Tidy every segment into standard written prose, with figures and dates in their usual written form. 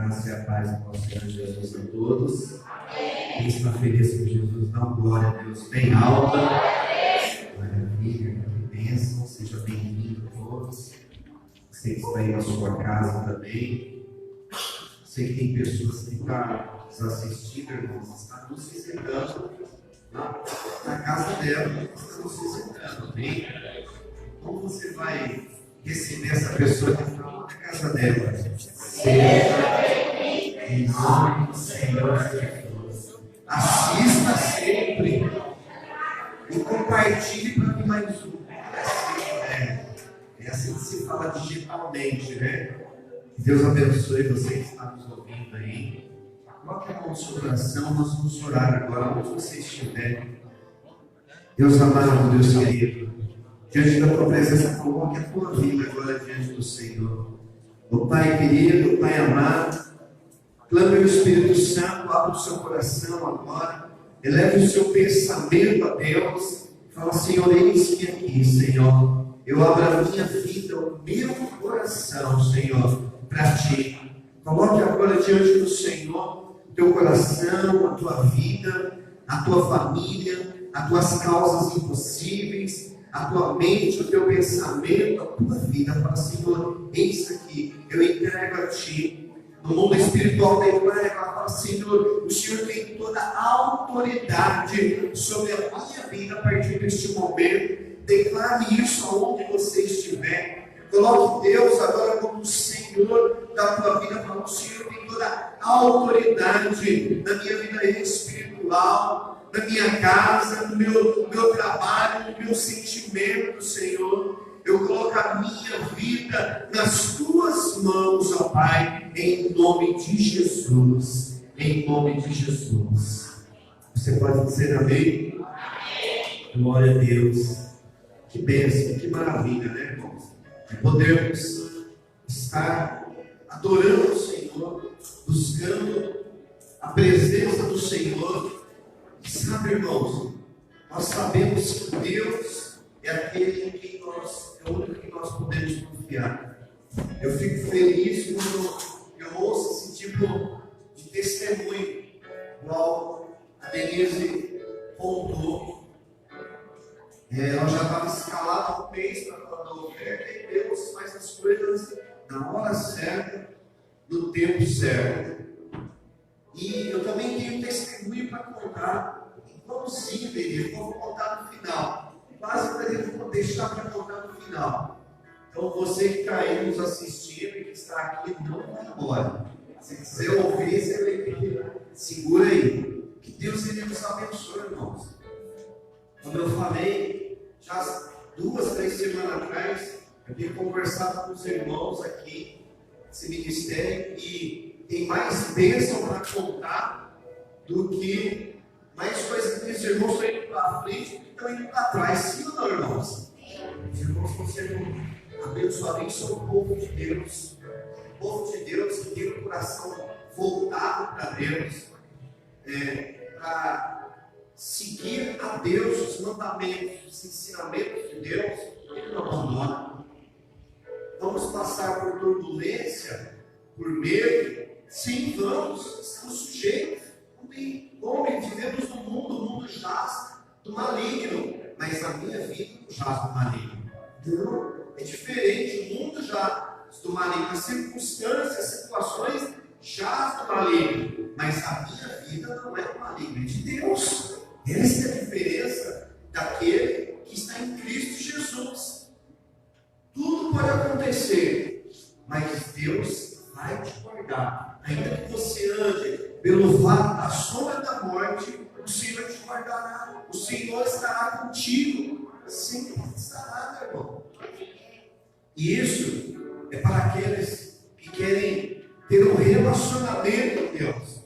graça e a paz do nosso Senhor Jesus a todos. Quem está feliz com Jesus, dá uma glória a Deus bem alta. Maravilha, que bênção, seja bem-vindo a todos. Você que está aí na sua casa também. Sei que tem pessoas que estão nos assistindo, irmãos, está nos visitando na casa dela, está nos visitando, amém? Como você vai receber essa pessoa que está na casa dela? Seja em nome do Senhor Jesus. Assista sempre e compartilhe para que mais um. É assim que se fala digitalmente, né? Que Deus abençoe você que está nos ouvindo aí. Coloque a mão no seu coração, nós vamos orar agora, onde você estiver. Deus amado, Deus querido, diante da tua presença, coloque a tua vida agora diante do Senhor. O Pai querido, Pai amado, clame o Espírito Santo, abra o seu coração agora, eleve o seu pensamento a Deus, fala, Senhor, eis-me aqui, Senhor, eu abro a minha vida, o meu coração, Senhor, para Ti. Coloque agora diante do Senhor o teu coração, a tua vida, a tua família, as tuas causas impossíveis, a tua mente, o teu pensamento, a tua vida. Fala, Senhor, eis aqui, eu entrego a Ti. No mundo espiritual da entrega, fala, Senhor, o Senhor tem toda a autoridade sobre a minha vida a partir deste momento. Declare isso aonde você estiver. Coloque Deus agora como o Senhor da tua vida. Fala, o Senhor tem toda a autoridade na minha vida espiritual, na minha casa, no meu trabalho, no meu sentimento, Senhor. Eu coloco a minha vida nas tuas mãos, ó Pai, em nome de Jesus. Em nome de Jesus. Você pode dizer amém? Amém. Glória a Deus. Que bênção, que maravilha, né, irmãos? Podermos estar adorando o Senhor, buscando a presença do Senhor. E sabe, irmãos, nós sabemos que Deus é aquele em quem é o único que nós podemos confiar. Eu fico feliz quando eu ouço esse tipo de testemunho, igual a Denise contou. Ela já estava escalada há um mês para falar da oferta e Deus faz as coisas na hora certa, no tempo certo. E eu também tenho testemunho para contar, inclusive, eu vou contar no final. Basicamente, eu vou deixar para contar no final. Então, você que está aí nos assistindo e que está aqui, não vai embora. Se quiser ouvir, você vai ter que segura aí. Que Deus ele nos abençoe, irmãos. Como eu falei, já 2, 3 semanas atrás, eu tenho conversado com os irmãos aqui, esse ministério, e tem mais bênção para contar do que mais coisas que os irmãos estão indo para frente do que estão indo para trás. Sim ou não, irmãos? Os irmãos estão sendo abençoados, são o povo de Deus. O povo de Deus que tem o coração voltado para Deus, para seguir a Deus, os mandamentos, os ensinamentos de Deus, ele não abandona. Vamos passar por turbulência, por medo? Sim, vamos, estamos sujeitos. Homem, vivemos no mundo, o mundo jaz do maligno, mas a minha vida não jaz do maligno. Não, é diferente, o mundo jaz do maligno, as circunstâncias, as situações jaz do maligno, mas a minha vida não é do maligno, é de Deus. Essa é a diferença daquele que está em Cristo Jesus. Tudo pode acontecer, mas Deus vai te guardar. Ainda que você ande pelo vale da sombra da morte, o Senhor te guardará. O Senhor estará contigo. Sempre estará, meu irmão. E isso é para aqueles que querem ter um relacionamento com Deus,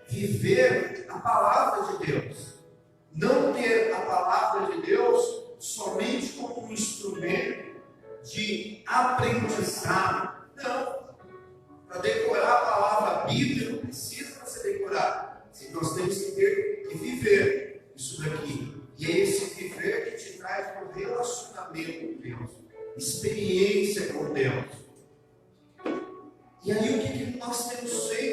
viver a palavra de Deus. Não ter a palavra de Deus somente como um instrumento de aprendizado. Não. Para decorar a palavra Bíblia, não precisa você decorar. Nós temos que viver isso daqui. E é esse viver que te traz um relacionamento com Deus, experiência com Deus. E aí o que nós temos feito?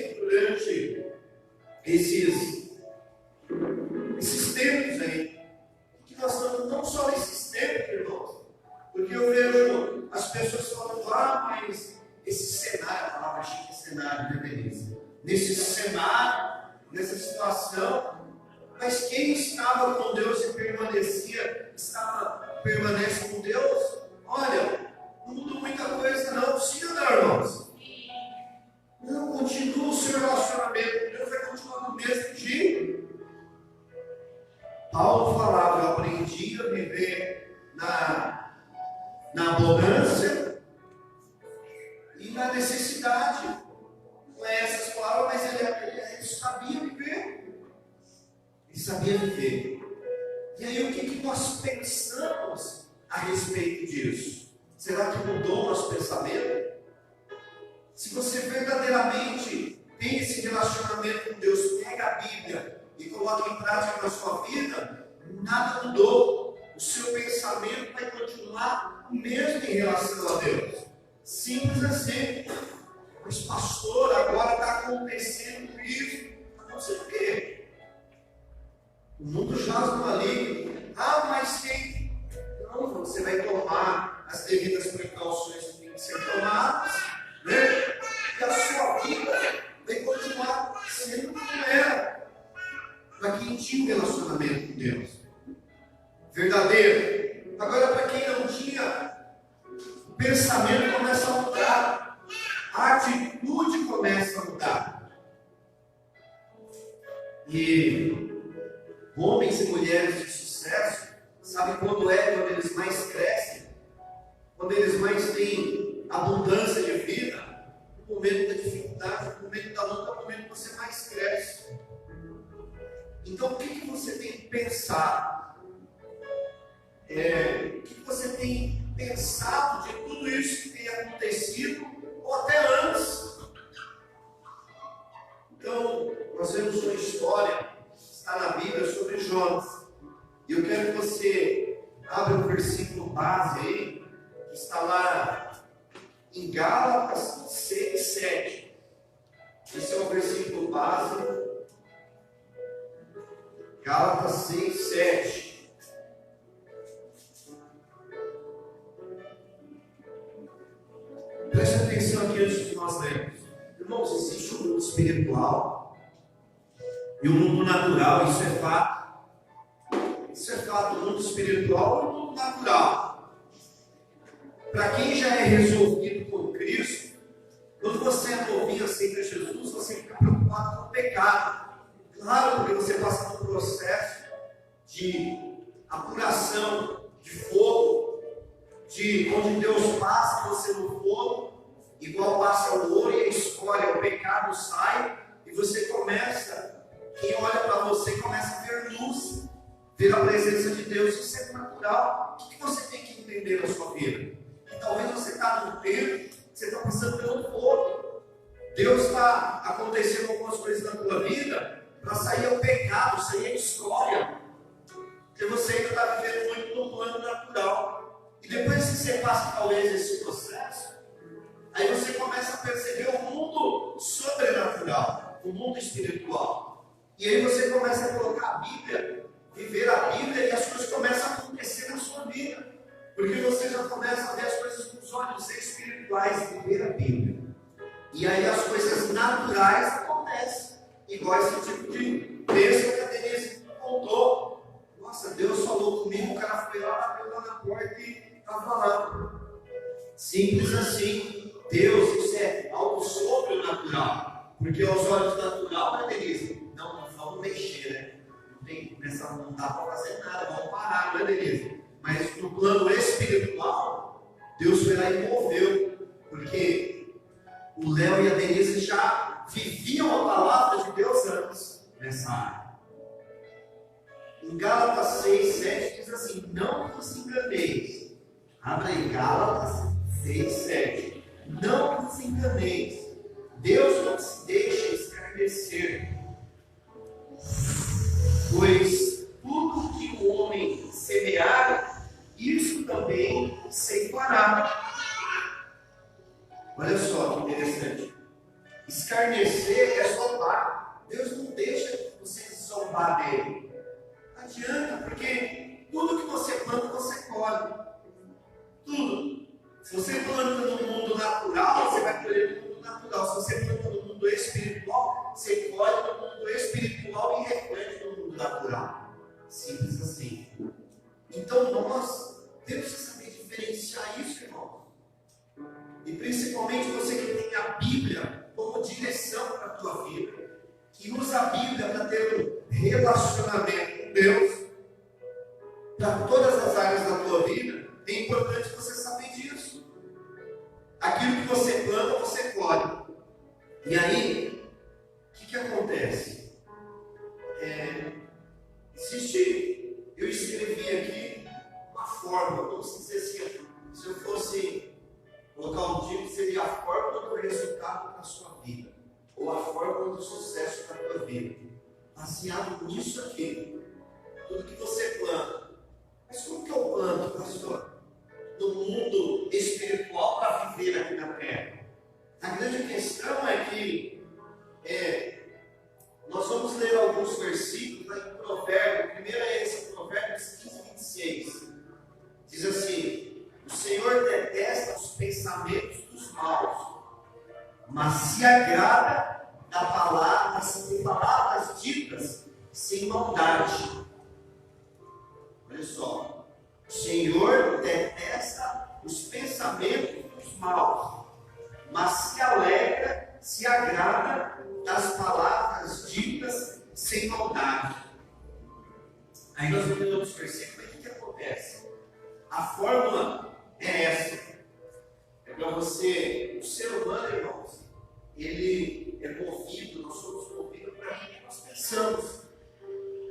as pessoas falam, mas esse cenário, a palavra chique é cenário, né, Denise? Nesse cenário, nessa situação, mas quem estava com Deus e permanece com Deus, olha, não mudou muita coisa não, sim ou não, irmãos? Não, continua o seu relacionamento com Deus, vai continuar do mesmo jeito. Paulo falava, eu aprendi a viver na abundância e na necessidade. Não é essas palavras, mas ele sabia viver. Ele sabia viver. E aí o que nós pensamos a respeito disso? Será que mudou o nosso pensamento? Se você verdadeiramente tem esse relacionamento com Deus, pega a Bíblia e coloca em prática na sua vida, nada mudou. O seu pensamento vai continuar o mesmo em relação a Deus. Simples assim. Mas pastor, agora está acontecendo isso. Não sei o quê. O mundo jaz no maligno. Mas quem? Não, você vai tomar as devidas precauções que têm que ser tomadas, né? E a sua vida vai continuar sendo como era. Para quem tinha um relacionamento com Deus verdadeiro. Agora, para quem não tinha, o pensamento começa a mudar, a atitude começa a mudar. E homens e mulheres de sucesso, sabe quando eles mais crescem, quando eles mais têm abundância de vida, no momento da dificuldade, no momento da luta, é o momento que você mais cresce. Então, o que você tem pensado? O que você tem pensado de tudo isso que tem acontecido, ou até antes? Então, nós vemos uma história, está na Bíblia, sobre Jonas. E eu quero que você abra o versículo base aí, que está lá em Gálatas 6, 7. Esse é o versículo base. Gálatas 6, 7. Preste atenção aqui antes de nós lermos. Irmãos, existe um mundo espiritual e o mundo natural, isso é fato. Isso é fato, o mundo espiritual e o mundo natural. Para quem já é resolvido com Cristo, quando você é novinho, aceita Jesus, você fica preocupado com o pecado. Claro, porque você passa por um processo de apuração, de fogo, de onde Deus passa você no fogo, igual passa o ouro e a escória, o pecado sai, e você começa, quem olha para você começa a ver luz, ver a presença de Deus. Isso é natural. O que você tem que entender na sua vida? Que talvez você está num tempo, você está passando pelo fogo, Deus está acontecendo algumas coisas na tua vida, para sair o pecado, sair a escória, porque você ainda está vivendo muito no plano natural. E depois que você passa talvez esse processo, aí você começa a perceber o mundo sobrenatural, o mundo espiritual. E aí você começa a colocar a Bíblia, viver a Bíblia, e as coisas começam a acontecer na sua vida. Porque você já começa a ver as coisas com os olhos espirituais, viver a Bíblia. E aí as coisas naturais acontecem. Igual esse tipo de bênção que a Denise contou. Nossa, Deus falou comigo, o cara foi lá, bateu lá na porta e estava lá. Simples assim. Deus, isso é algo sobrenatural. Porque aos olhos natural, né, Denise? Não vamos mexer, né? Não dá para fazer nada, vamos parar, né, Denise? Mas no plano espiritual, Deus foi lá e moveu. Porque o Léo e a Denise já viviam a palavra de Deus antes nessa área. Em Gálatas 6, 7 diz assim: não vos enganeis. Abra aí, Gálatas 6, 7. Não vos enganeis. Deus não se deixa escarnecer. Pois tudo que o homem semear, isso também ceifará. Olha só que interessante. Escarnecer é zombar. Deus não deixa você zombar dele. Não adianta, porque tudo que você planta, você colhe. Tudo. Se você planta no mundo natural, você vai colher no mundo natural. Se você planta no mundo espiritual, você colhe no mundo espiritual e recolhe no mundo natural. Simples assim. Então nós temos que saber diferenciar isso, irmão. E principalmente você que tem a Bíblia como direção para a tua vida, que usa a Bíblia para ter um relacionamento com Deus, para todas as áreas da tua vida, é importante você saber disso. Aquilo que você planta, você colhe. E aí, o que acontece? Eu escrevi aqui uma fórmula, como se dizer assim, se eu fosse colocar um título, seria a fórmula do resultado da sua vida, ou a fórmula do sucesso da tua vida. Baseado nisso aqui, tudo que você planta. Mas como que eu planto, pastor? No mundo espiritual para viver aqui na terra. A grande questão é que nós vamos ler alguns versículos lá em Provérbios. O primeiro é esse, Provérbios 15, 26. Diz assim: o Senhor detesta os pensamentos dos maus, mas se agrada de palavras ditas sem maldade. Olha só. O Senhor detesta os pensamentos dos maus, mas se agrada das palavras ditas sem maldade. Aí nós vamos ler outros versículos, mas o que acontece? A fórmula é essa. É para você, o ser humano, irmãos, ele é movido, nós somos movidos para aquilo que nós pensamos.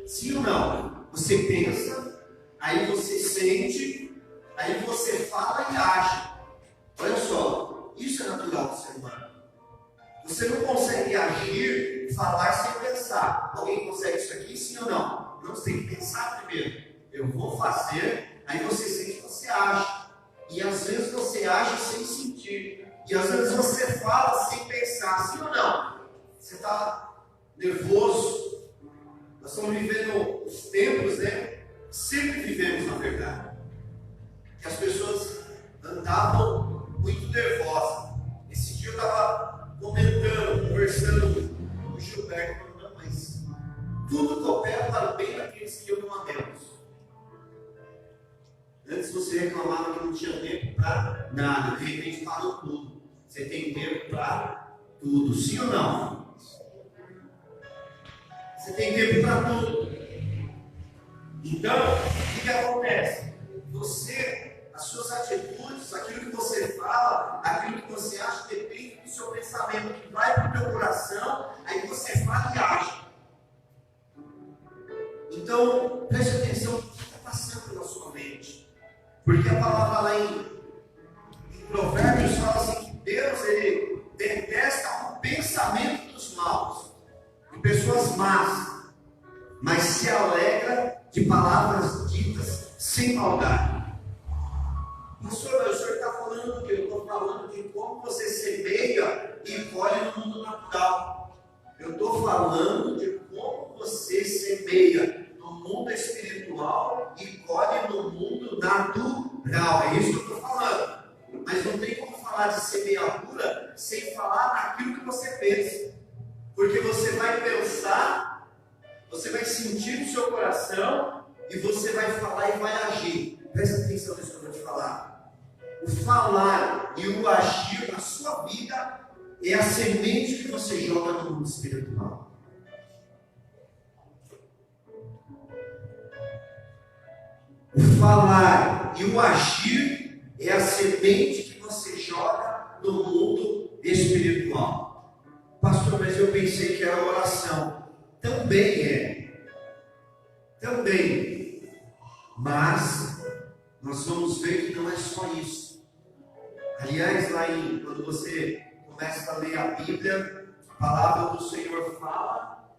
Sim ou não? Você pensa, aí você sente, aí você fala e age. Olha só, isso é natural do ser humano. Você não consegue agir, falar sem pensar. Alguém consegue isso aqui, sim ou não? Não, você tem que pensar primeiro. Eu vou fazer, aí você sente, você age. E às vezes você age sem sentir. E às vezes você fala sem pensar, sim ou não? Você está nervoso. Nós estamos vivendo os tempos, né? Sempre vivemos, na verdade, que as pessoas andavam muito nervosas. Esse dia eu estava comentando, conversando com o Gilberto, falando, mas tudo coopera para o bem daqueles que amam a Deus. Antes você reclamava que não tinha tempo para nada, de repente parou tudo. Você tem tempo para tudo, sim ou não? Você tem tempo para tudo. Então, o que acontece? As suas atitudes, aquilo que você fala, aquilo que você acha, depende do seu pensamento, que vai para o teu coração, aí você fala e age. Então, preste atenção no que está passando pela sua mente. Porque a palavra lá em Provérbios fala assim, que Deus, ele detesta o pensamento dos maus, de pessoas más, mas se alegra de palavras ditas sem maldade. Pastor, o senhor está falando do que? Eu estou falando de como você semeia e colhe no mundo natural. Eu estou falando de como você semeia no mundo espiritual e colhe no mundo natural. É isso que eu estou falando. Mas não tem como falar de semeadura sem falar naquilo que você pensa. Porque você vai pensar, você vai sentir no seu coração e você vai falar e vai agir. Presta atenção nisso que eu vou te falar. O falar e o agir na sua vida é a semente que você joga no mundo espiritual. O falar e o agir é a semente que você joga no mundo espiritual. Pastor, mas eu pensei que era oração. Também é. Também. Mas nós vamos ver que não é só isso. Aliás, quando você começa a ler a Bíblia, a palavra do Senhor fala,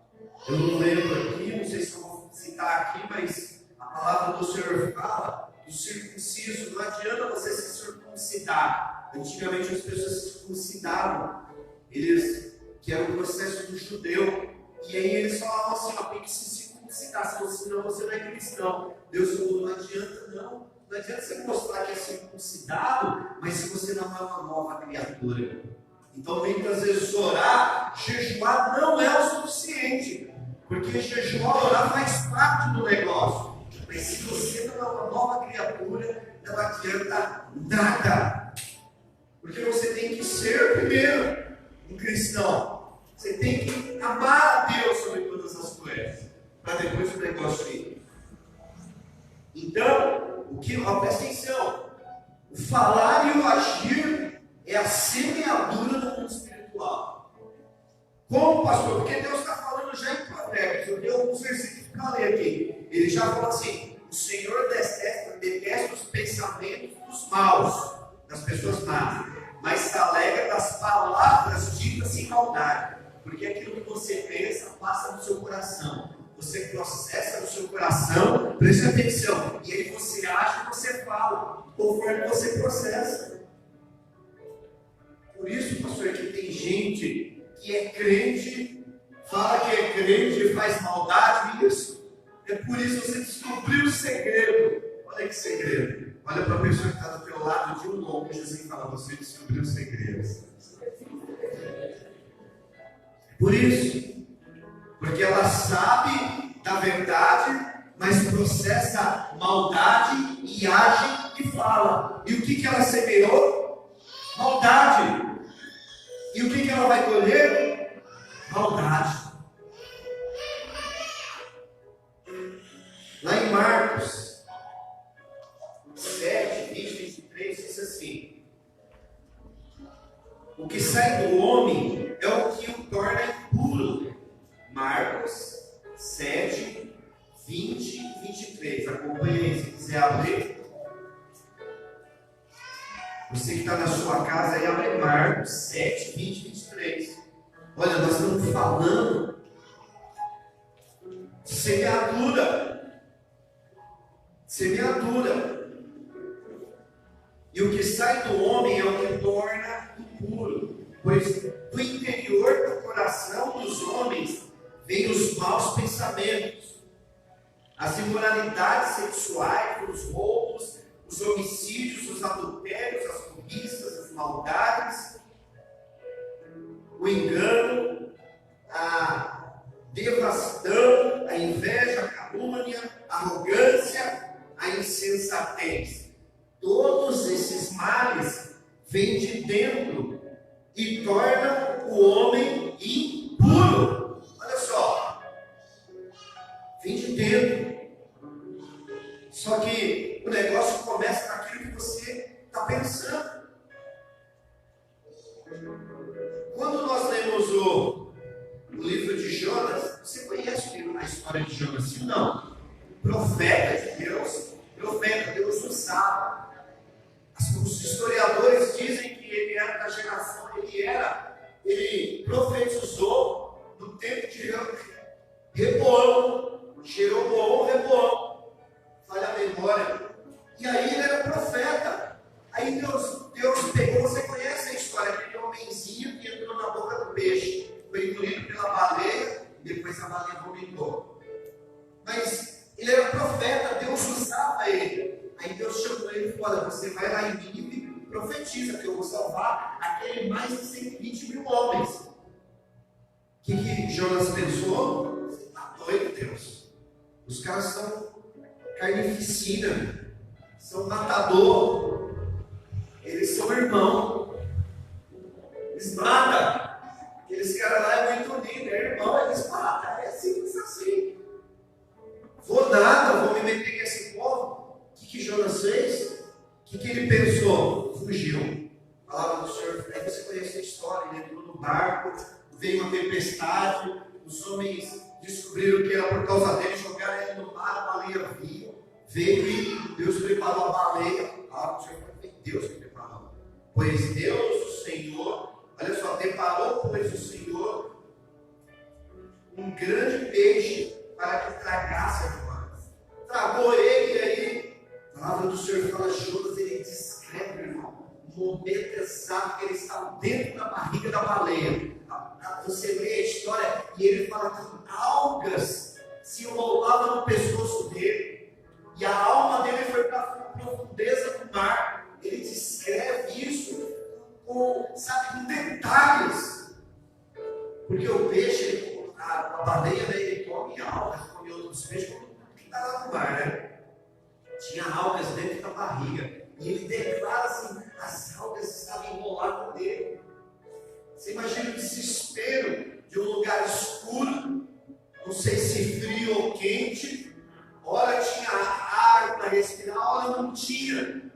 eu não lembro aqui, não sei se eu vou citar aqui, mas a palavra do Senhor fala do circunciso. Não adianta você se circuncidar. Antigamente as pessoas se circuncidavam, que era o processo do judeu, e aí eles falavam assim, tem que se circuncidar, senão você não é cristão. Deus falou, não adianta não. Não adianta você mostrar que é circuncidado, mas se você não é uma nova criatura. Então, muitas vezes, orar, jejuar não é o suficiente. Porque jejuar, orar faz parte do negócio. Mas se você não é uma nova criatura, não adianta nada. Porque você tem que ser primeiro um cristão. Você tem que amar a Deus sobre todas as coisas. Para depois o negócio ir. Então, presta atenção. O falar e o agir é a semeadura do mundo espiritual. Como, pastor? Porque Deus está falando já em Provérbios. Eu dei alguns versículos para ler aqui. Ele já falou assim: o Senhor detesta os pensamentos dos maus, das pessoas más, mas se alegra das palavras ditas sem maldade. Porque aquilo que você pensa passa no seu coração. Você processa no seu coração, preste atenção, e aí você age e você fala, conforme você processa. Por isso, pastor, que tem gente que é crente, fala que é crente e faz maldade, isso. É por isso que você descobriu o segredo. Olha que segredo. Olha para a pessoa que está do teu lado de um longe assim e fala: você descobriu o segredo. Por isso. Porque ela sabe da verdade, mas processa maldade e age e fala. E o que ela semeou? Maldade. E o que ela vai colher? Maldade. Lá em Marcos 7, 20, 23, diz assim: o que sai do homem é o que o torna impuro. Marcos 7, 20 e 23. Acompanhe aí, se quiser abrir. Você que está na sua casa aí, abre Marcos 7, 20 e 23. Olha, nós estamos falando de semeadura. Semeadura. E o que sai do homem é o que torna impuro. Pois do interior do coração dos homens vêm os maus pensamentos, as imoralidades sexuais, os roubos, os homicídios, os adultérios, as cobiças, as maldades, o engano, a devassidão, a inveja, a calúnia, a arrogância, a insensatez. Todos esses males vêm de dentro e tornam o homem impuro. Olha só, vem de dentro. Só que o negócio começa naquilo que você está pensando. Quando nós lemos o livro de Jonas, você conhece a história de Jonas, sim ou não? Profeta de Deus, Deus usava. Os historiadores dizem que ele era da geração, ele profetizou no tempo de Reboão, Jeroboão, falha a memória. E aí ele era profeta. Aí Deus pegou, você conhece a história, aquele homenzinho que entrou na boca do peixe, foi engolido pela baleia, e depois a baleia vomitou. Mas ele era profeta, Deus usava ele. Aí Deus chamou ele e falou: olha, você vai lá em Nínive, profetiza que eu vou salvar aquele mais de 120 mil homens. O que Jonas pensou? Você está doido, Deus. Os caras são carnificina, são matador, eles são irmão, eles matam. Aqueles caras lá é muito lindo, é irmão, eles matam, é simples assim. Vou nada, vou me meter com esse povo. O que Jonas fez? O que ele pensou? Fugiu. A palavra do Senhor, aí você conhece a história, ele entrou no barco, veio uma tempestade, os homens descobriram que era por causa dele, jogaram ele no mar, a baleia veio e Deus preparou a baleia. A palavra do Senhor foi Deus que preparou. Pois Deus, o Senhor, olha só, deparou, pois o Senhor, um grande peixe para que tragasse a Jonas. Tragou ele e aí, a palavra do Senhor fala: Jonas, ele descreve, irmão, o momento exato que ele estava dentro da barriga da baleia. Você lê a história e ele fala que algas se enrolavam no pescoço dele e a alma dele foi para profundeza do mar. Ele descreve isso com detalhes. Porque o peixe, a baleia, né, ele come algas, come outros peixes, como tudo que está lá no mar, né? Tinha algas dentro da barriga. E ele declara assim: as algas estavam enroladas nele. Você imagina o desespero de um lugar escuro, não sei se frio ou quente. Ora tinha ar para respirar, ora não tinha.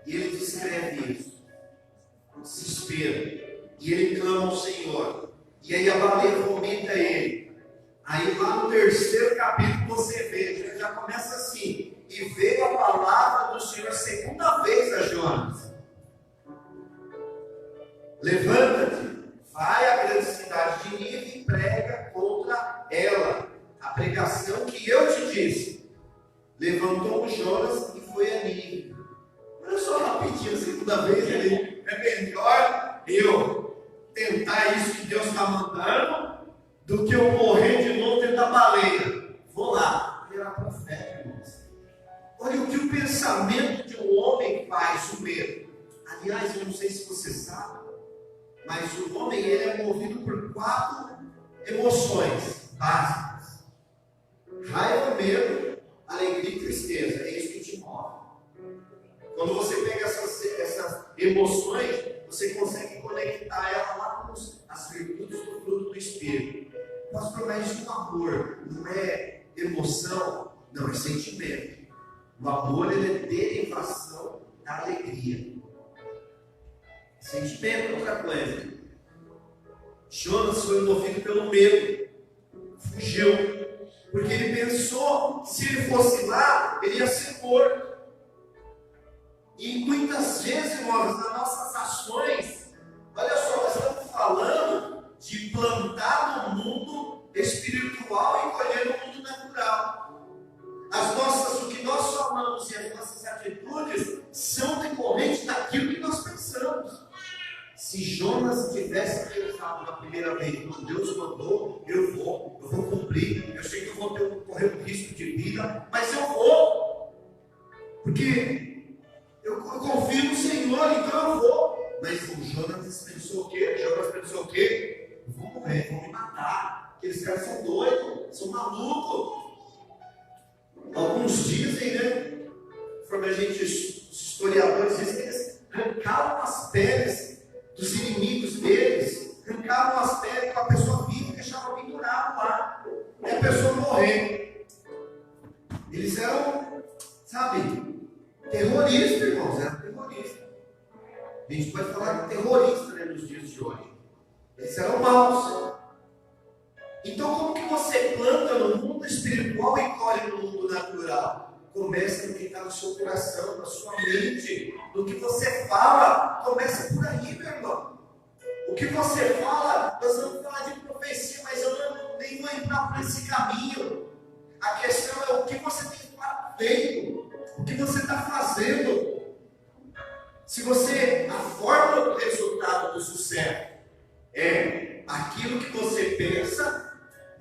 E ele descreve isso, o desespero. E ele clama ao Senhor. E aí a baleia vomita ele. Aí lá no 3º capítulo você vê, já começa assim: e veio a palavra do Senhor segunda vez a Jonas: levanta-te, vai à grande cidade de Nínive e prega contra ela a pregação que eu te disse. Levantou Jonas e foi a Nínive. Olha só rapidinho, a segunda vez ali. É melhor eu tentar isso que Deus está mandando do que eu morrer de novo dentro da baleia. Vou lá. Ele era profeta, irmãos. Olha o que o pensamento de um homem faz, o medo. Aliás, eu não sei se você sabe, mas o homem, ele é movido por 4 emoções básicas: raiva, medo, alegria e tristeza. É isso que te move. Quando você pega essas emoções, você consegue conectar ela lá com as virtudes do fruto do Espírito. Pastor, mas isso é um amor, não é emoção, não, é sentimento. O amor, ele é derivação da alegria. Sentimento é outra coisa. Jonas foi movido pelo medo, fugiu, porque ele pensou que se ele fosse lá, ele ia ser morto. E muitas vezes, irmãos, nas nossas ações, olha só, nós estamos falando de plantar no mundo espiritual e colher no mundo natural. O que nós falamos e as nossas atitudes são decorrentes daquilo que nós pensamos. Se Jonas tivesse pensado na primeira vez: quando Deus mandou, eu vou cumprir. Eu sei que eu vou correr um risco de vida, mas eu vou, porque eu confio no Senhor, então eu vou. Mas o Jonas pensou o quê? Eu vou morrer, vou me matar. Aqueles caras são doidos, são malucos. Alguns dizem, né? Conforme a gente, os historiadores dizem que eles arrancaram as peles dos inimigos deles, arrancavam as peles com a pessoa viva e deixavam pendurado lá. E a pessoa morrer. Eles eram, terroristas, irmãos, eram terroristas. A gente pode falar de terrorista, né, nos dias de hoje. Eles eram maus. Então, como que você planta no mundo espiritual e colhe no mundo natural? Começa no que está no seu coração, na sua mente, no que você fala. Começa por aí, meu irmão. O que você fala, nós vamos falar de profecia, mas eu nem vou entrar por esse caminho. A questão é o que você tem feito, o que você está fazendo. Se você, a forma do resultado do sucesso é aquilo que você pensa,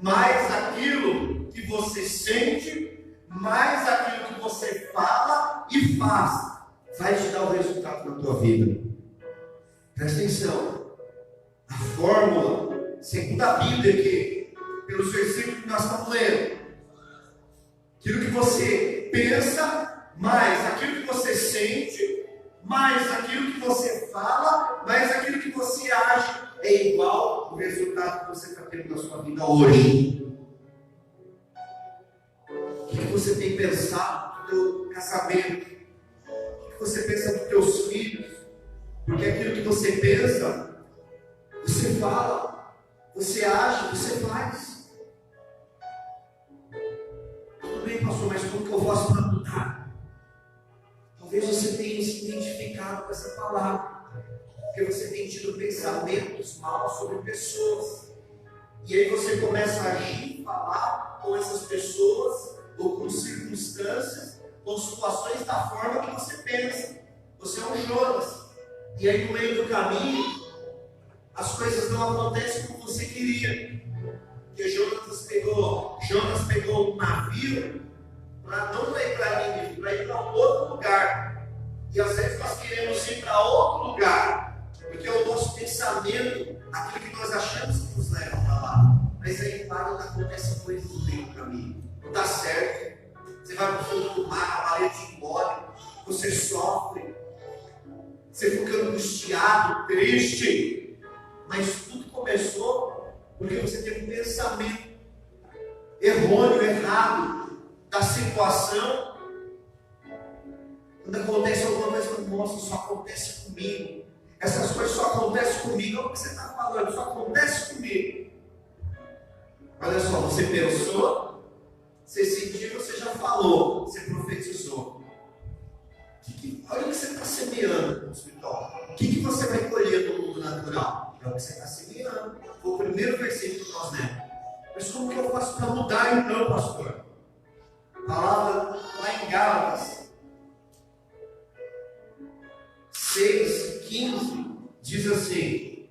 mais aquilo que você sente, mais aquilo que você fala e faz, vai te dar o resultado na tua vida. Presta atenção. A fórmula, segundo a Bíblia aqui, pelos versículos que nós estamos lendo, aquilo que você pensa, mais aquilo que você sente, mais aquilo que você fala, mais aquilo que você age, é igual o resultado que você está tendo na sua vida hoje. O que você tem pensado do teu casamento? O que você pensa dos teus filhos? Porque aquilo que você pensa, você fala, você age, você faz. Tudo bem, pastor, mas como que eu faço para mudar? Talvez você tenha se identificado com essa palavra, porque você tem tido pensamentos maus sobre pessoas, e aí você começa a agir, falar com essas pessoas, ou com circunstâncias, com situações da forma que você pensa. Você é um Jonas, e aí no meio do caminho, as coisas não acontecem como você queria, porque Jonas pegou um navio, para não ir para Nínive, para ir para um outro lugar. E às vezes nós queremos ir para outro lugar, porque é o nosso pensamento, aquilo que nós achamos que nos leva para lá. Mas aí para onde acontece coisas no meio do caminho. Não dá certo. Você vai para o fundo do mar, a baleia te engole, você sofre, você fica angustiado, triste. Mas tudo começou porque você teve um pensamento errôneo, errado da situação. Quando acontece alguma coisa, nossa, só acontece comigo. Essas coisas só acontecem comigo. É o que você está falando, só acontece comigo. Olha só, você pensou, você sentiu, você já falou, você profetizou. Olha o que você está semeando no hospital. O que você vai colher no mundo natural? É o que você está semeando. Foi o primeiro versículo que nós lemos. Mas como que eu faço para mudar então, pastor? A palavra lá em Gálatas 6:15 diz assim,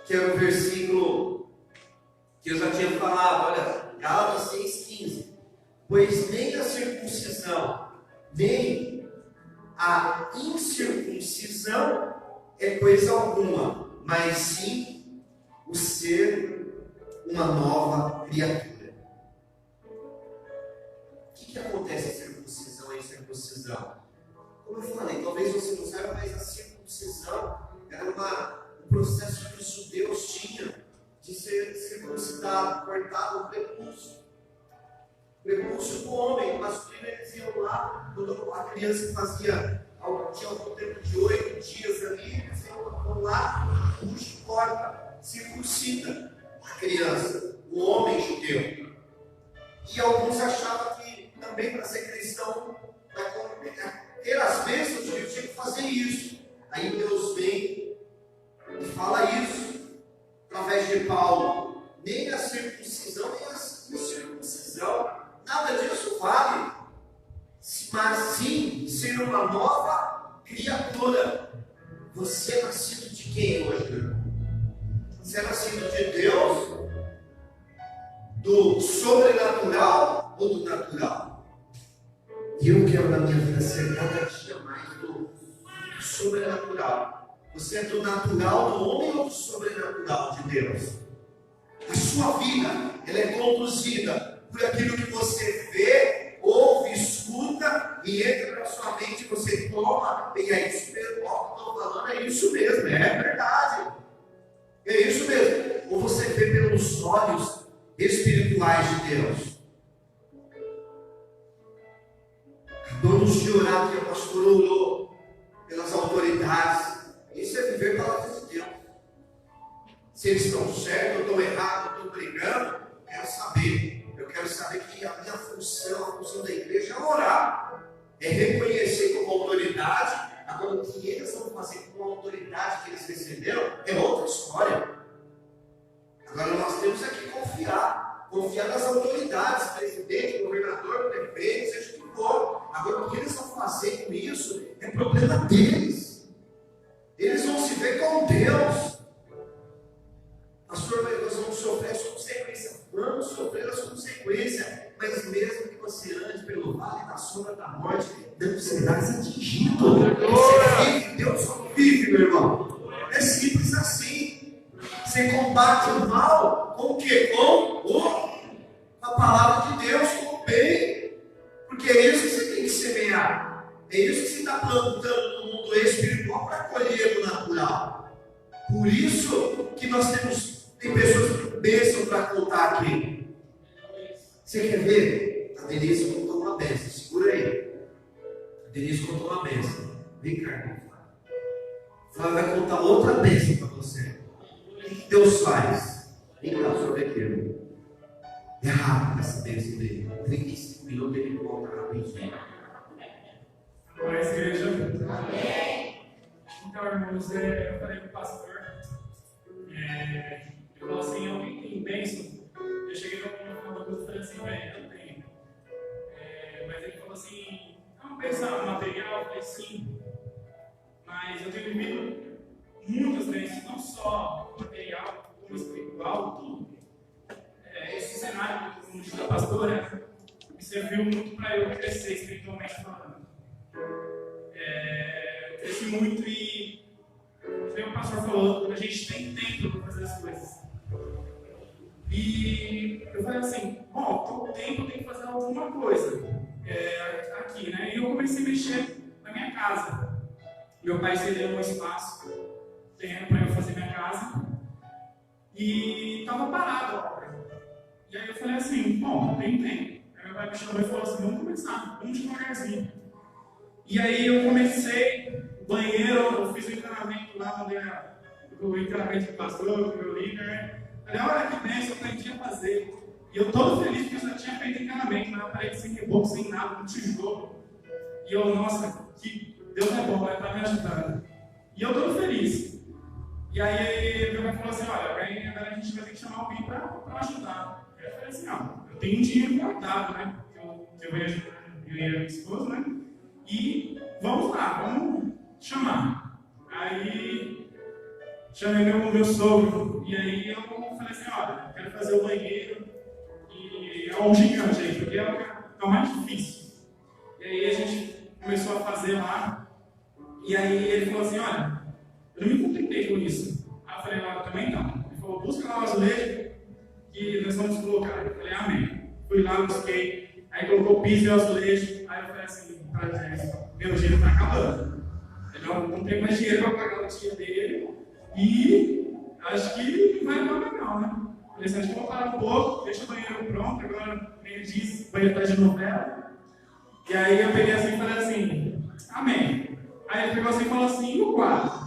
que é o versículo que eu já tinha falado, olha, Gálatas 6:15. Pois nem a circuncisão, nem a incircuncisão é coisa alguma, mas sim o ser uma nova criatura. O que acontece em circuncisão e incircuncisão? Como eu falei, talvez você não saiba, mas a circuncisão era um processo que os judeus tinham de ser circuncidado, cortado o prepúcio. O prepúcio do homem, o masculino, eles iam lá, quando a criança tinha algum tempo de 8 dias ali, eles iam lá, puxa, corta, circuncida a criança, o homem judeu. E alguns achavam que também para ser cristão, ter as bênçãos, eu tinha que fazer isso. Aí Deus vem e fala isso através de Paulo. Nem a circuncisão, nem a incircuncisão, nada disso vale, mas sim ser uma nova criatura. Você é nascido de quem hoje, irmão? Você é nascido de Deus, do sobrenatural ou do natural? E eu quero na minha vida ser cada dia mais do sobrenatural. Você é do natural do homem ou do sobrenatural de Deus? A sua vida, ela é conduzida por aquilo que você vê, ouve, escuta e entra na sua mente, você toma, e é isso mesmo, ó, que estou falando, é isso mesmo, é verdade. É isso mesmo. Ou você vê pelos olhos espirituais de Deus. Acabamos de orar que o pastor orou pelas autoridades. Isso é viver pela palavra de Deus. Se eles estão certos ou estão errados, ou estão brigando, eu quero saber. Eu quero saber que a minha função, a função da igreja é orar. É reconhecer como autoridade. Agora, o que eles vão fazer com a autoridade que eles receberam é outra história. Agora, nós temos aqui confiar. Confiar nas autoridades, presidente, governador, prefeito, seja o que for. Agora, o que eles vão fazer com isso é problema deles. Eles vão se ver com Deus. Pastor, nós vamos sofrer as consequências. Vamos sofrer as consequências. Mas mesmo que você ande pelo vale da sombra da morte, não serás atingido. Você vive, Deus só vive, meu irmão. É simples assim. Você combate o mal com o quê? Com a palavra de Deus, com o bem. Porque é isso que você tem que semear. É isso que você está plantando no mundo espiritual para colher no natural. Por isso que nós tem pessoas que bênção para contar aqui. Você quer ver? A Denise contou uma bênção. Segura aí. A Denise contou uma bênção. Vem cá, irmão. Flávia vai contar outra bênção para você. O que Deus faz? Vem cá, sobre aqui, irmão. É rápido essa bênção dele. 35 minutos ele conta rapidinho. Mas, igreja. Amém. Então, irmãos, eu falei com o pastor. Ele falou assim: alguém tem bênção? Eu cheguei no final da coisa e falei assim: velho, eu tenho. Mas ele falou assim: é uma bênção material? Eu falei: sim. Mas eu tenho vivido muitas bênçãos, não só material, como espiritual, tudo. Esse cenário, como diz a pastora, me serviu muito para eu crescer espiritualmente falando. que o pastor falou, a gente tem tempo para fazer as coisas. E eu falei assim, bom, tem tempo, tem que fazer alguma coisa aqui, né? E eu comecei a mexer na minha casa. Meu pai cedeu um espaço, terreno para eu fazer minha casa, e estava parado a obra. E aí eu falei assim, bom, tem tempo. Aí meu pai me chamou e falou assim, vamos começar, vamos devagarzinho. E aí eu comecei, banheiro, eu fiz o encanamento lá, mandei o encanamento do pastor, com o meu líder, né? Falei, olha que bem, eu aprendi a fazer. E eu todo feliz porque eu já tinha feito encanamento, na parede sem reboco, sem nada, com tijolo. E eu, nossa, que Deus é bom, né? Tá me ajudando. E eu todo feliz. E aí meu pai falou assim, olha, agora a gente vai ter que chamar alguém para ajudar. Aí eu falei assim, não, eu tenho um dinheiro guardado, né? Que eu ia ajudar, eu e a minha esposa, né? E vamos lá, vamos chamar. Aí chamei meu sogro, e aí eu falei assim, olha, quero fazer o banheiro, e é um gigante aí, porque é o mais difícil. E aí a gente começou a fazer lá, e aí ele falou assim, olha, eu não me contentei com isso. Aí eu falei, olha, também não. Ele falou, busca lá o azulejo, que nós vamos colocar. Eu falei, amém. Fui lá, busquei, aí colocou o piso e o azulejo, aí eu falei assim, meu dinheiro está acabando. Eu não tenho mais dinheiro para pagar o tia dele, e acho que não vai embora não, né? Falei assim, acho que vou parar um pouco, deixa o banheiro pronto, agora meio diz, o banheiro está de novela. E aí eu peguei assim e falei assim, amém. Aí ele pegou assim e falou assim, e o quadro?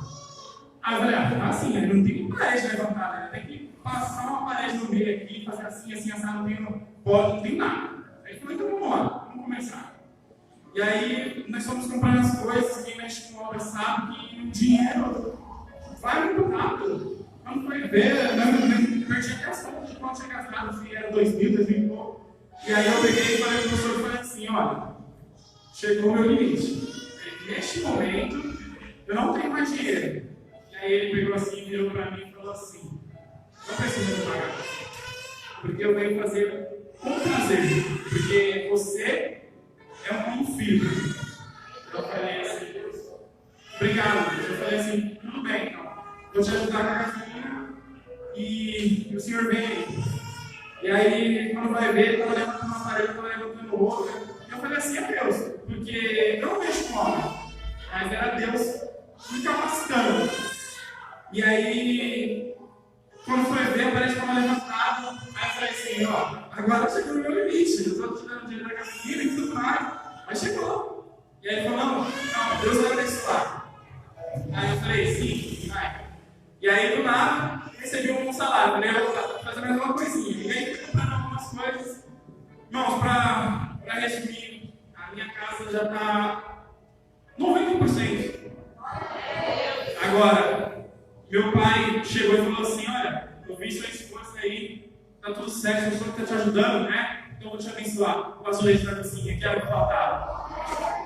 Aí eu falei, assim, ele não tem parede levantada, ele tem que passar uma parede no meio aqui, fazer assim, assado, não tem nada. Aí ele falou, então vamos lá, vamos começar. E aí nós fomos comprando as coisas, quem mexe com obra sabe que o dinheiro vai muito rápido. Quando foi ver, eu perdi até as contas de quanto tinha gastado, se era 2.000 e pouco. E aí eu peguei e falei para o professor, falei assim, olha, chegou o meu limite. Neste momento, eu não tenho mais dinheiro. E aí ele pegou assim, virou para mim e falou assim, não precisa pagar. Porque eu venho fazer com prazer. Porque você é um filho. Eu falei assim, obrigado. Eu falei assim, tudo bem, então. Vou te ajudar com a gasolina e o senhor vem aí. E aí, quando vai ver, ele estava levantando uma parede, estava levantando outra. E eu falei assim, é Deus, porque eu não mexo com obra, mas era Deus me capacitando. E aí, quando foi ver, a parede estava levantada. Aí eu falei assim, ó, agora chegou no meu limite, eu estou te dando dinheiro da gasolina e tudo mais. Mas chegou. E aí ele falou, não, Deus vai abençoar. Aí eu falei, sim, vai. E aí, do nada, recebi um salário, né? Eu vou fazer mais uma coisinha. E aí, comprando algumas coisas. Irmãos, para resumir, a minha casa já está 90%. Agora, meu pai chegou e falou assim, olha, eu vi sua esposa aí, tá tudo certo, o senhor está te ajudando, né? Então eu vou te abençoar. O azulejo da cozinha, que era o que faltava.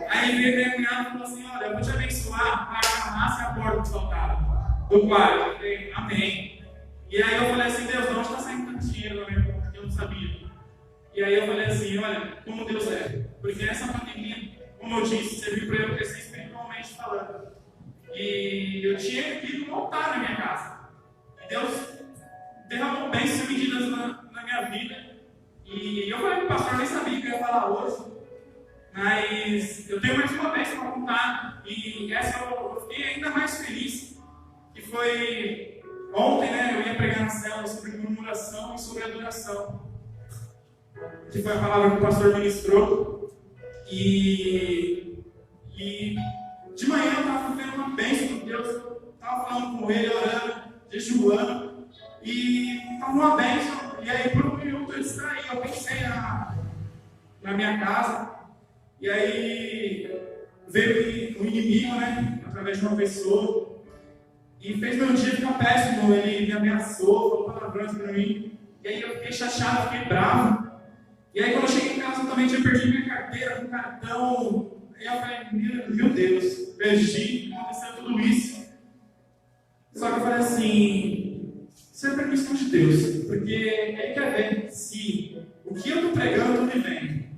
Aí veio minha cunhada e falou assim, olha, eu vou te abençoar, pagar a massa e a porta que faltava. Do quarto, eu falei, amém. E aí eu falei assim, Deus, de onde está saindo tanto dinheiro na minha conta? Eu não sabia. E aí eu falei assim, olha, como Deus é. Porque essa pandemia, como eu disse, serviu para eu crescer espiritualmente falando. E eu tinha que voltar na minha casa. E Deus derramou bênçãos e medidas na minha vida. E eu falei para o pastor, nem sabia que eu ia falar hoje. Mas eu tenho mais uma vez para contar. E essa eu fiquei ainda mais feliz. Que foi ontem, né? Eu ia pregar na célula sobre murmuração e sobre adoração. Que foi a palavra que o pastor ministrou. E de manhã eu estava vivendo uma bênção com Deus. Eu estava falando com ele, orando, jejuando. E estava uma bênção. E aí, por um minuto, eu distraí. Eu pensei na minha casa. E aí veio o inimigo, né? Através de uma pessoa. E fez meu dia ficar péssimo. Ele me ameaçou, falou palavrões para mim. E aí eu fiquei chateado, fiquei bravo. E aí quando eu cheguei em casa eu também tinha perdido minha carteira com cartão. E eu falei, meu Deus, perdi, aconteceu tudo isso. Só que eu falei assim, isso é permissão de Deus. Porque Ele quer ver se o que eu estou pregando me vem.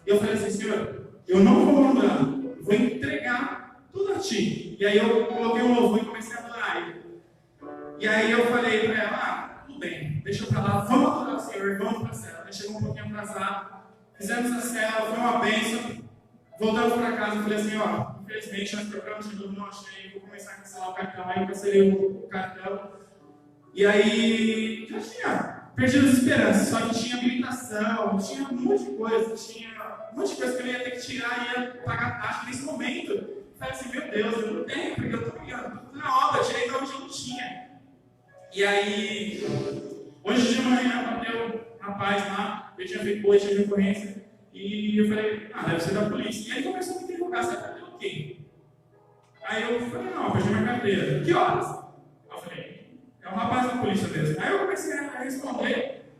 E eu falei assim, Senhor, eu não vou mudar, vou entregar tudo a Ti. curtir. E aí eu coloquei um louvor e comecei a adorar ele. E aí eu falei para ela, tudo bem, deixa eu pra lá, vamos adorar o Senhor, vamos para a cela. Aí chegou um pouquinho atrasado, fizemos a cela, foi uma bênção. Voltamos para casa e falei assim, infelizmente nós trocamos de novo, não achei, vou começar a cancelar o cartão. Aí eu cancelei o cartão. E aí já tinha perdido as esperanças, só que tinha habilitação, tinha um monte de coisa, que eu ia ter que tirar e ia pagar taxa nesse momento. Eu falei assim, meu Deus, eu não tenho, porque eu tô na obra, tirei da onde eu não tinha. E aí, hoje de manhã, bateu um rapaz lá, eu tinha feito boletim de ocorrência, e eu falei, deve ser da polícia. E aí começou a me interrogar, você perdeu o quê? Aí eu falei, não, eu perdi minha carteira. Que horas? Aí eu falei, é um rapaz da polícia mesmo. Aí eu comecei a responder,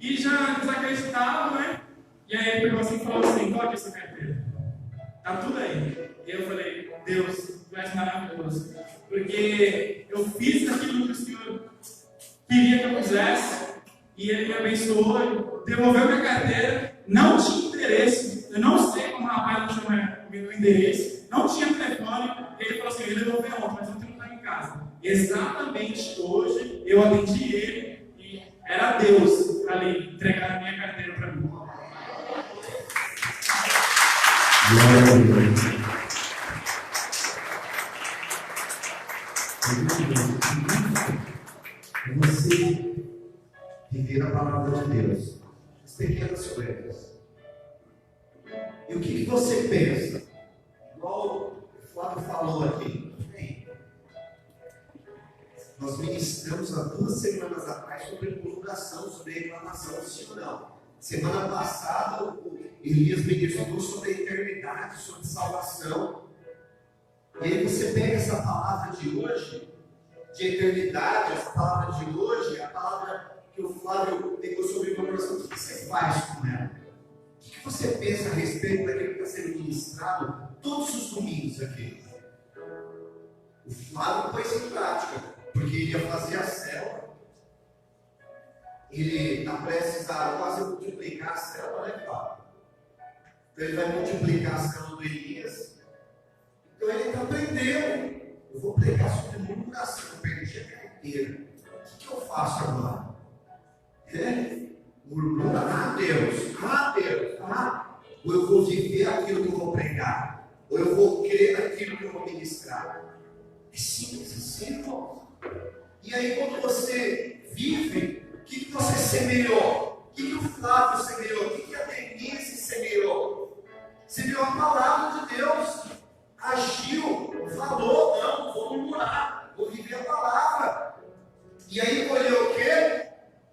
e já desacreditado, né? E aí ele pegou assim e falou assim, coloque essa carteira. Tá tudo aí. E eu falei, Deus, tu és maravilhoso. Porque eu fiz aquilo que o Senhor queria que eu fizesse, e Ele me abençoou, devolveu minha carteira, não tinha endereço, eu não sei como o rapaz achou meu endereço, não tinha telefone, e ele falou assim, ele devolveu ontem, mas ontem não estava em casa. Exatamente hoje, eu atendi ele, e era Deus ali, entregar a minha carteira para mim. Você viver a palavra de Deus, as pequenas coisas. E o que você pensa? Igual o Flávio falou aqui. Nós ministramos há 2 semanas atrás sobre murmuração, sobre reclamação, sim ou não? Semana passada, o Elias ministrou sobre a eternidade, sobre salvação. E aí você pega essa palavra de hoje, de eternidade, essa palavra de hoje, a palavra que o Flávio pegou sobre murmuração, o que você faz com ela? O que você pensa a respeito daquilo que está sendo ministrado todos os domingos aqui? O Flávio pôs em prática, porque ele ia fazer a célula. Ele está prestes a quase multiplicar a célula, né, Flávio? Então ele vai multiplicar a célula do Elias. Então ele está aprendendo. Eu vou pregar sobre murmuração, eu perdi a carteira. O que eu faço agora? Murmurar, Deus. Ou eu vou viver aquilo que eu vou pregar, ou eu vou crer naquilo que eu vou ministrar. É simples assim, irmão. E aí, quando você vive, o que você semeou? O que o Flávio semeou? O que a Denise semeou? Semeou a palavra de Deus. Agiu, falou, não, vou murmurar, vou viver a palavra. E aí colheu o quê?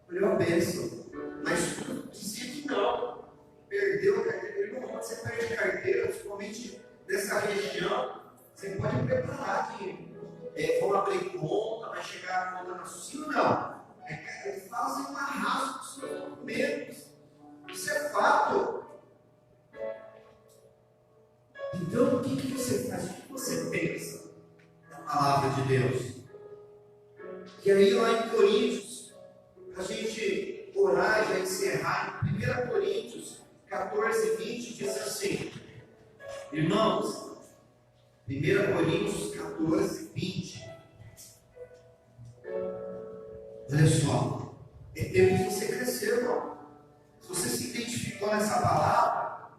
Colheu a bênção. Mas dizia que não. Perdeu a carteira. Irmão, quando você perde a carteira, principalmente nessa região, você pode preparar que vão abrir conta, vai chegar a conta na sua. Não. Fazem um arraso dos seus documentos. Isso é fato. Então, o que você faz? O que você pensa na palavra de Deus? E aí, lá em Coríntios, a gente orar e já encerrar, em 1 Coríntios 14, 20, diz assim, irmãos, 1 Coríntios 14, 20, olha só, é tempo de você crescer, irmão. Se você se identificou nessa palavra,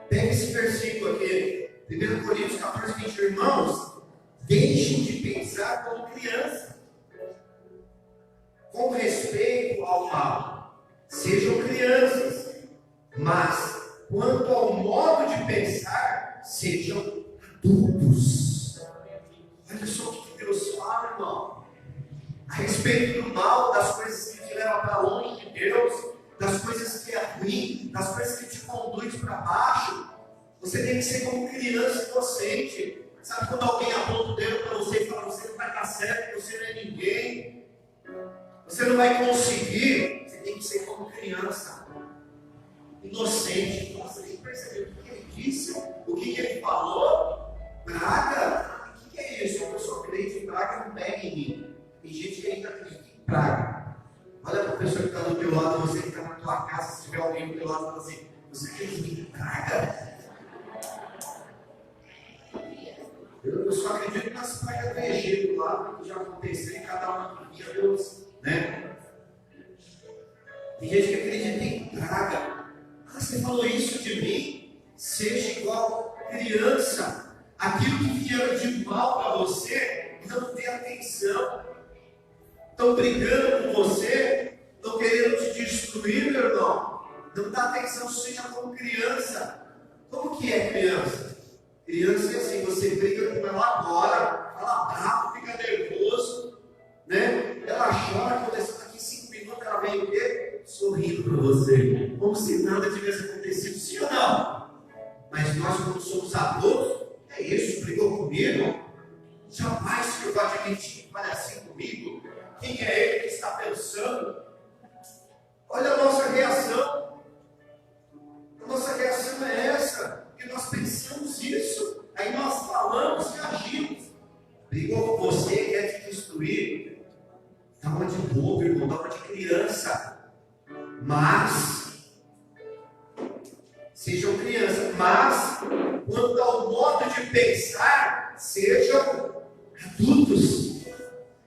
pega esse versículo aqui, 1 Coríntios 14, 20, irmãos, deixem de pensar como criança, com respeito ao mal, sejam crianças, mas quanto ao modo de pensar, sejam adultos. Olha só o que Deus fala, irmão, a respeito do mal, das coisas que te levam para longe de Deus, das coisas que é ruim, das coisas que te conduz para baixo. Você tem que ser como criança inocente. Sabe quando alguém aponta o dedo para você e fala, você não vai dar certo, você não é ninguém, você não vai conseguir? Você tem que ser como criança inocente. Nossa, você percebeu o que ele disse? O que ele falou? Praga? O que é isso? Eu sou crente, praga não pega em mim. Tem gente que ainda acredita em praga. Olha para a pessoa que está do teu lado, você que está na tua casa, se tiver alguém do teu lado, fala assim, você acredita em praga? Eu só acredito nas praias do Egito lá, que já aconteceu em cada uma que via Deus, né? Tem gente que acredita em praga. Ah, você falou isso de mim? Seja igual criança. Aquilo que vier de mal para você, não dê atenção. Estão brigando com você, estão querendo te destruir, meu irmão. Não dá atenção, seja como criança. Como que é criança? Criança é assim, você briga com ela agora, fala bravo, fica nervoso, né? Ela chora, aconteceu daqui 5 minutos, ela vem o quê? Sorrindo para você, como se nada tivesse acontecido, sim ou não? Mas nós, quando somos adultos, é isso, brigou comigo? Jamais que eu vou admitir que fale assim comigo. Quem é ele que está pensando? Olha a nossa reação. A nossa reação é essa, que nós pensamos isso, aí nós falamos e agimos. Brigou com você, quer te destruir? Dá uma de bobo, irmão, dá uma de criança. Mas, sejam crianças, mas, quanto ao modo de pensar, sejam adultos.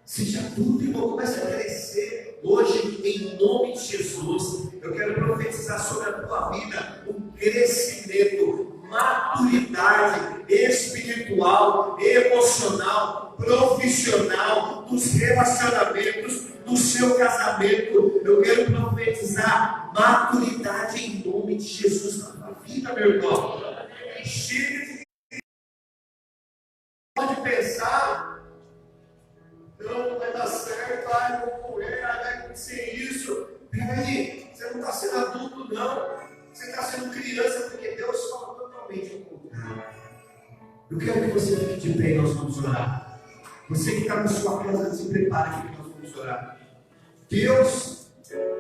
Seja adulto, irmão, comece a crescer hoje, em nome de Jesus. Eu quero profetizar sobre a tua vida um crescimento, maturidade espiritual, emocional, profissional, dos relacionamentos, do seu casamento. Eu quero profetizar maturidade em nome de Jesus na tua vida, meu irmão. Chega de pensar, não vai dar certo, eu vou morrer, vai acontecer isso. Peraí, você não está sendo adulto, não. Você está sendo criança, porque Deus fala totalmente o contrário. Eu quero que você fique de pé e nós vamos orar. Você que está na sua casa, se prepare que nós vamos orar. Deus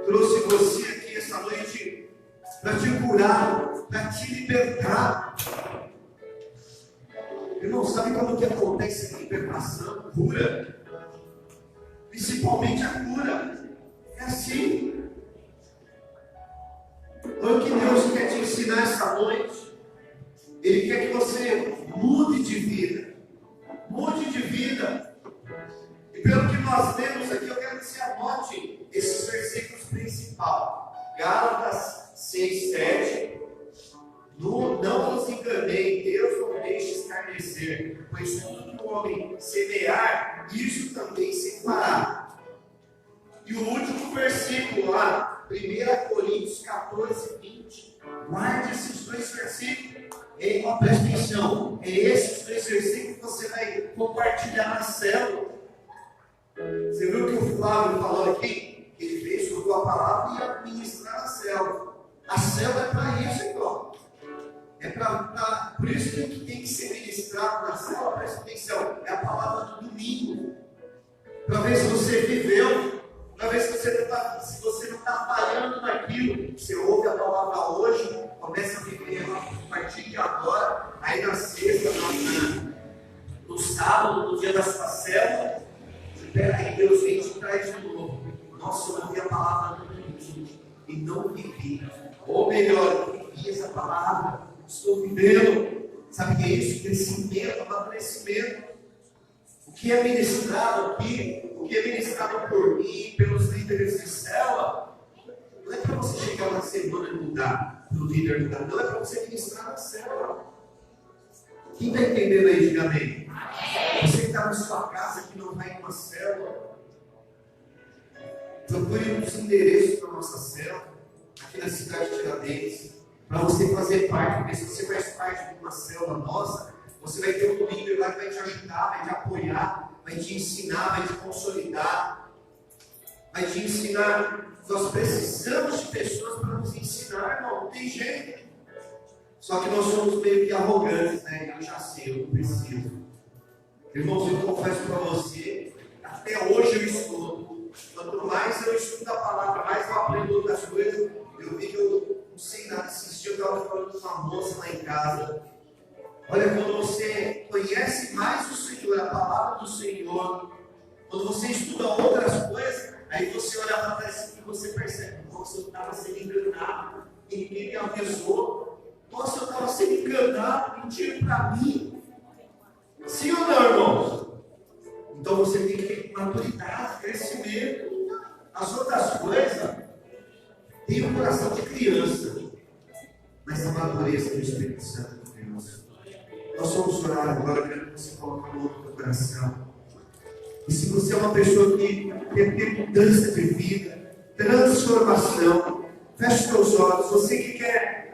trouxe você aqui essa noite para te curar, para te libertar. Irmão, sabe como que acontece a libertação, cura? Principalmente a cura. É assim. O que Deus quer te ensinar essa noite? Ele quer que você mude de vida. Mude de vida. E pelo que nós lemos aqui, eu quero que você anote esses versículos principais. Gálatas 6, 7. Não nos enganei, Deus não deixa escarnecer, pois tudo que o homem semear, isso também se fará. E o último versículo lá, 1 Coríntios 14, 20. Guarde esses dois versículos. Preste atenção. É esses dois versículos que você vai compartilhar na célula. Você viu o que o Flávio falou aqui? Ele veio, escutou a palavra e ia ministrar na célula. A célula é para isso, irmão. Por isso que tem que ser ministrado na célula, presta atenção. É a palavra do domingo. Para ver se você viveu. Para ver se você não está falhando naquilo. Você ouve a palavra hoje, começa a viver a partir de agora. Aí na sexta, no sábado, no dia da sua célula, aí Deus vem te traz de novo. Nossa, eu ouvi a palavra no domingo e não vivi. Ou melhor, eu vivi essa palavra, estou vivendo. Sabe o que é isso? Crescimento, amadurecimento. O que é ministrado aqui, o que é ministrado por mim, pelos líderes de célula, não é para você chegar na semana e mudar, para o líder mudar, não é para você ministrar na célula. Quem está entendendo aí, diga amém. Você que está na sua casa, que não vai em uma célula, procure uns endereços para a nossa célula, aqui na cidade de Tiradentes, para você fazer parte, porque se você faz parte de uma célula nossa, você vai ter um líder lá que vai te ajudar, vai te apoiar, vai te ensinar, vai te consolidar, vai te ensinar. Nós precisamos de pessoas para nos ensinar, irmão, não tem jeito. Só que nós somos meio que arrogantes, né? Eu já sei, eu não preciso. Irmãos, eu confesso para você, até hoje eu estudo. Quanto mais eu estudo a palavra, mais eu aprendo outras coisas. Eu vi que eu não sei nada. Esses dias eu estava falando com uma moça lá em casa. Olha, quando você conhece mais o Senhor, a palavra do Senhor, quando você estuda outras coisas, aí você olha para trás e você percebe, nossa, eu estava sendo enganado, e ninguém me avisou, nossa, eu estava sendo enganado, mentiram para mim. Sim ou não, irmãos? Então você tem que ter maturidade, crescimento. As outras coisas têm um coração de criança, mas a madureza do Espírito Santo de Deus. Nós vamos orar agora, querendo que você coloque a mão no teu coração. E se você é uma pessoa que quer ter mudança de vida, transformação, feche os teus olhos. Você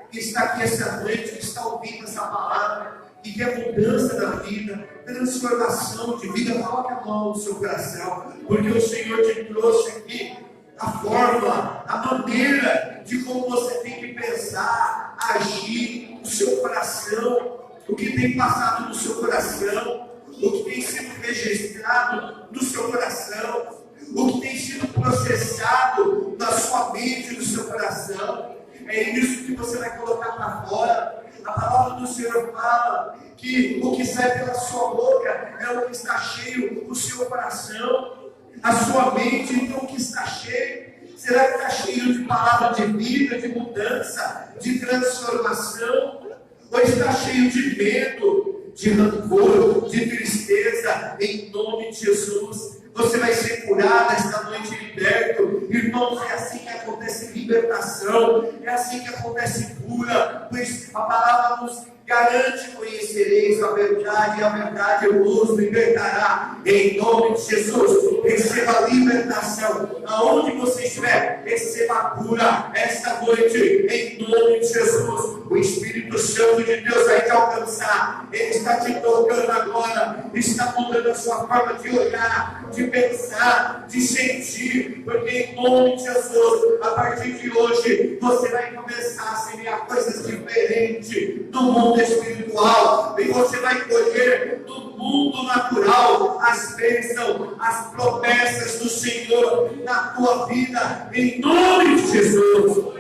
que está aqui essa noite, que está ouvindo essa palavra, que quer mudança da vida, transformação de vida, coloque a mão no seu coração, porque o Senhor te trouxe aqui a forma, a maneira de como você tem que pensar, agir, o seu coração, o que tem passado no seu coração, o que tem sido registrado no seu coração, o que tem sido processado na sua mente, no seu coração. É isso que você vai colocar para fora. A palavra do Senhor fala que o que sai pela sua boca é o que está cheio no seu coração, a sua mente. Então o que está cheio? Será que está cheio de palavra de vida, de mudança, de transformação? Ou está cheio de medo, de rancor, de tristeza? Em nome de Jesus, você vai ser curado esta noite, liberto. Irmãos, é assim que acontece libertação, é assim que acontece cura, pois a palavra nos garante: conhecereis a verdade, e a verdade vos libertará. Em nome de Jesus, receba a libertação. Aonde você estiver, receba a cura esta noite, em nome de Jesus. O Espírito Santo de Deus vai te alcançar. Ele está te tocando agora, está mudando a sua forma de olhar, de pensar, de sentir, porque em nome de Jesus, a partir de hoje, você vai começar a semear coisas diferentes no mundo espiritual, e você vai colher no mundo natural as bênçãos, as promessas do Senhor na tua vida, em nome de Jesus.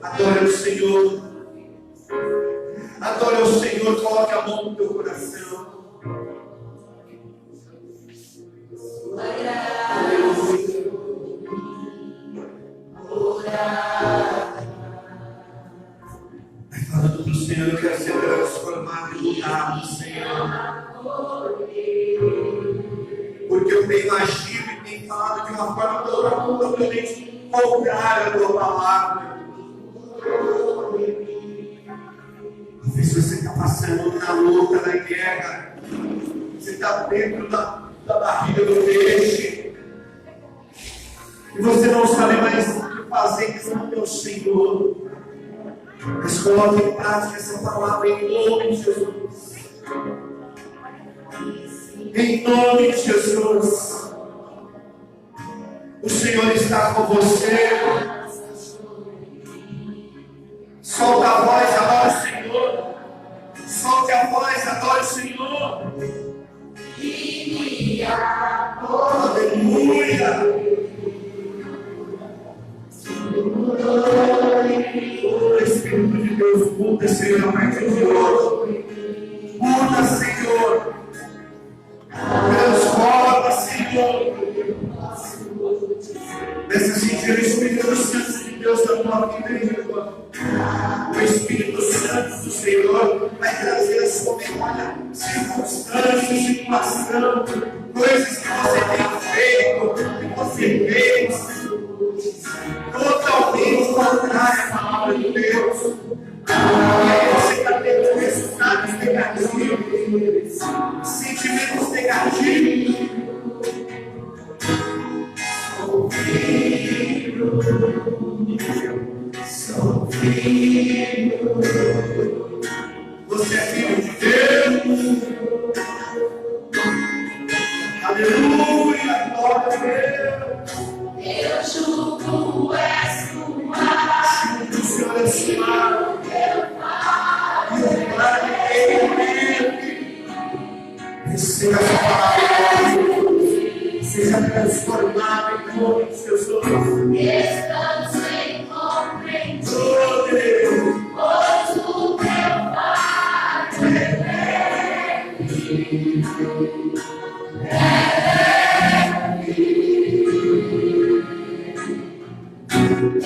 Adore o Senhor, adore o Senhor, coloque a mão no teu coração. Vai falando para o Senhor: eu quero ser transformado e mudado, Senhor, porque eu tenho agido e tenho falado de uma forma totalmente contrária à tua palavra. Talvez você está passando na luta, na guerra, você está dentro da barriga do peixe, e você não sabe mais o que fazer, que não é o Senhor. Mas coloque em prática essa palavra em nome de Jesus. Em nome de Jesus. O Senhor está com você. Solta a voz, adora o Senhor. Solte a voz, adora o Senhor. Aleluia. O Espírito de Deus, muda, Senhor, a partir de hoje. Muda, Senhor. Transforma, Senhor. Peça sentir o Espírito Santo de Deus na tua vida, irmã. O Espírito Santo do Senhor vai trazer a sua memória circunstâncias, situação, coisas que você tem feito, que você fez, totalmente contrária à palavra de Deus. E aí você está tendo resultados negativos, sentimentos negativos. Sou filho. Você é filho de Deus. Aleluia, glória a Deus. Eu julgo és tua. Julgo o Senhor é sua. Eu falo ele. Receba essa palavra. Seja transformado em nome de Jesus. Estamos sem compreender. Oh Deus, pois o teu Pai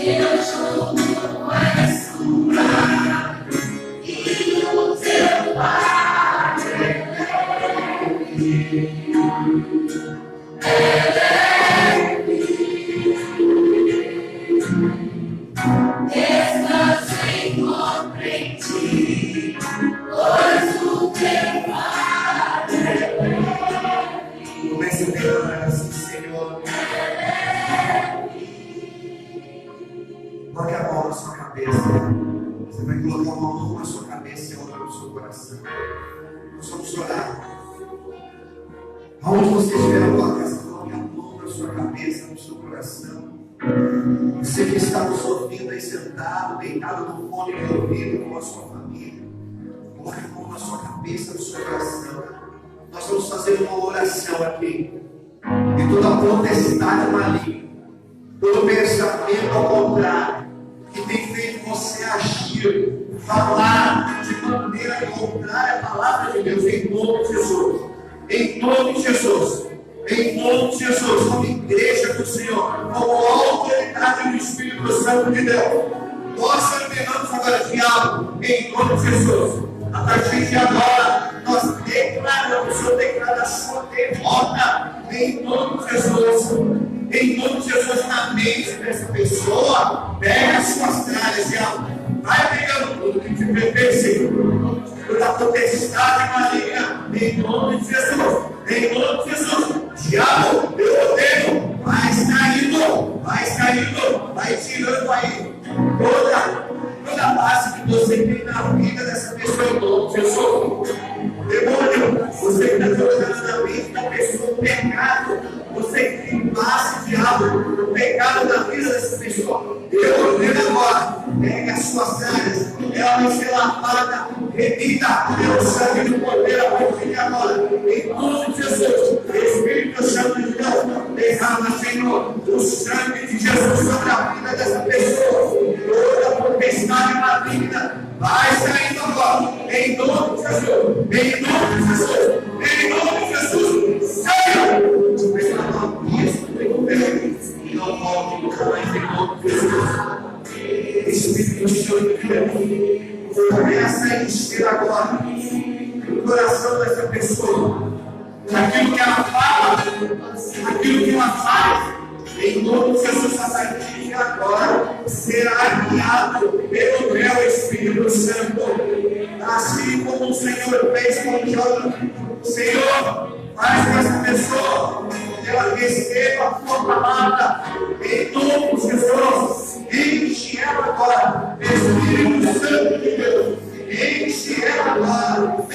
eu julgo és tua. Comece a declarar assim, Senhor. Coloque a mão na sua cabeça. Você vai colocar uma mão na sua cabeça e outra no seu coração. Nós vamos orar. Aonde você estiver na tua casa, coloque a mão na sua cabeça, no seu coração. Você que está nos ouvindo aí sentado, deitado no fone de ouvido com a sua família, coloque a mão na sua cabeça, no seu coração. Nós vamos fazer uma oração aqui. E toda potestade maligna, todo pensamento ao contrário, que tem feito você agir, falar de maneira contrária à palavra de Deus, em nome de Jesus. Em nome de Jesus. Em nome de Jesus, como igreja do Senhor, como autoridade do Espírito Santo de Deus, nós ordenamos agora, diabo, em nome de Jesus. A partir de agora, nós declaramos, o Senhor declara a sua derrota, em nome de Jesus. Em nome de Jesus, na mente dessa pessoa, pega as suas tralhas, diabo, vai pegando tudo que te pertence, toda a potestade maligna, em nome de Jesus. Em nome de Jesus. Diabo, eu odeio, vai saindo, vai tirando aí toda a base que você tem na vida dessa pessoa, em nome de Jesus. Demônio, você que está jogando na mente da pessoa o pecado, você que tem base, diabo, o pecado da vida dessa pessoa, eu ordeno agora, pegue as suas áreas, ela vai ser lavada, remida pelo sangue do Cordeiro a partir de agora, em nome de Jesus. Espírito Santo de Deus, derrama, Senhor, o sangue de Jesus sobre a vida dessa pessoa. Toda potestade maligna vai saindo agora, em nome de Jesus, em nome de Jesus, em nome de Jesus. Saia! E não volte nunca mais, em nome de Jesus. Espírito Santo de Deus, começa a encher agora o coração dessa pessoa. Aquilo que ela fala, aquilo que ela faz, em nome de Jesus, a partir de agora, será guiado pelo teu Espírito Santo. Assim como o Senhor fez com Jonas. Senhor, faz com essa pessoa, ela receba a tua palavra, em nome de Jesus. Enche ela agora, Espírito Santo de Deus, enche ela agora,